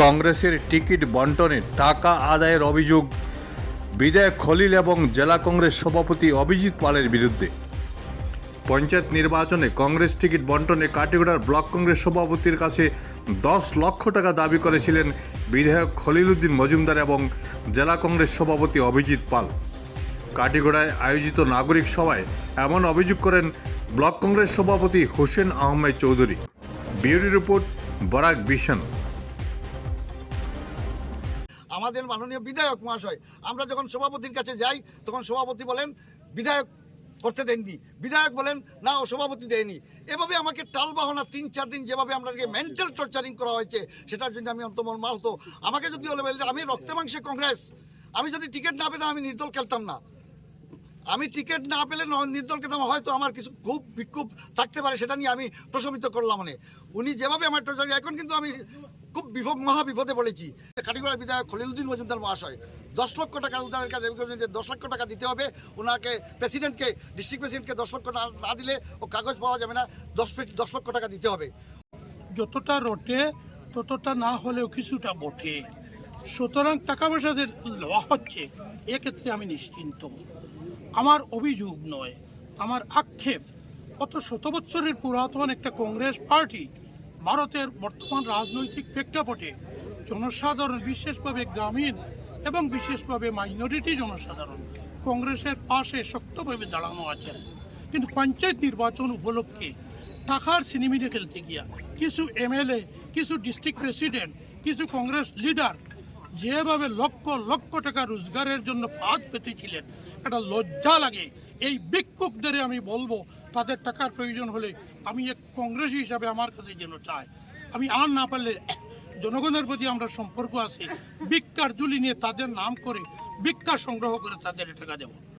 কংগ্রেসের টিকিট বন্টনে টাকা আদায়ের অভিযোগ বিধায়ক খলিল এবং জেলা কংগ্রেস সভাপতি অভিজিৎ পালের বিরুদ্ধে। পঞ্চায়েত নির্বাচনে কংগ্রেস টিকিট বন্টনে কাটিগড়ার ব্লক কংগ্রেস সভাপতির কাছে 10 লক্ষ টাকা দাবি করেছিলেন বিধায়ক খলিল উদ্দিন মজুমদার এবং জেলা কংগ্রেস সভাপতি অভিজিৎ পাল। কাটিগড়ায় আয়োজিত নাগরিক সভায় এমন অভিযোগ করেন ব্লক কংগ্রেস সভাপতি Hossain Ahmed Chowdhury. Bureau report, Barak vision. আমাদের মাননীয় বিধায়ক মহাশয়, আমরা যখন সভাপতির কাছে যাই তখন সভাপতি বলেন বিধায়ক করতে দেননি, বিধায়ক বলেন না ও সভাপতি দেয়নি। এভাবে আমাকে টালবাহনা 3-4 দিন যেভাবে আমাকে মেন্টাল টর্চারিং করা হয়েছে, সেটার জন্য আমি অন্তর্মর্মাহত। আমাকে যদি বলে আমি রক্তে মাংসে কংগ্রেস, আমি যদি টিকিট না পেতাম আমি নির্দল খেলতাম না। আমি টিকিট না পেলে নির্দল খেতাম, হয়তো আমার কিছু খুব বিক্ষোভ থাকতে পারে, সেটা নিয়ে আমি প্রশমিত করলাম। মানে উনি যেভাবে আমার টর্চারিং, এখন কিন্তু আমি খুব মহা বিপদে পড়েছি। কাটিগড়ার বিধায়ক খলিল উদ্দিন মজুমদার মহাশয় 10 লক্ষ টাকা উদ্ধারের কাছে 10 লক্ষ টাকা দিতে হবে ওনাকে। প্রেসিডেন্টকে, ডিস্ট্রিক্ট প্রেসিডেন্টকে 10 লক্ষ না দিলে ও কাগজ পাওয়া যাবে না। 10 লক্ষ টাকা দিতে হবে। যতটা রটে ততটা না হলেও কিছুটা বটে, সুতরাং টাকা পয়সা যে লওয়া হচ্ছে এক্ষেত্রে আমি নিশ্চিন্ত। আমার অভিযোগ নয়, আমার আক্ষেপ, কত শত বৎসরের পুরাতন একটা কংগ্রেস পার্টি ভারতের বর্তমান রাজনৈতিক প্রেক্ষাপটে জনসাধারণ, বিশেষভাবে গ্রামীণ এবং বিশেষভাবে মাইনরিটি জনসাধারণ কংগ্রেসের পাশে শক্তভাবে দাঁড়ানো আছে। কিন্তু পঞ্চায়েত নির্বাচন উপলক্ষে টাকার সিনেমিনে খেলতে গিয়া কিছু এমএলএ, কিছু ডিস্ট্রিক্ট প্রেসিডেন্ট, কিছু কংগ্রেস লিডার যেভাবে লক্ষ লক্ষ টাকা রোজগারের জন্য ফাঁদ পেতেছিলেন, এটা লজ্জা লাগে। এই ভিক্ষুকদের আমি বলবো, তাদের টাকার প্রয়োজন হলে আমি এক কংগ্রেসী হিসাবে আমার কাছে যেন চায়। আমি আর না পারলে জনগণের প্রতি আমরা সম্পর্ক আছে, ভিক্ষার ঝুলি নিয়ে তাদের নাম করে ভিক্ষা সংগ্রহ করে তাদের টাকা দেব।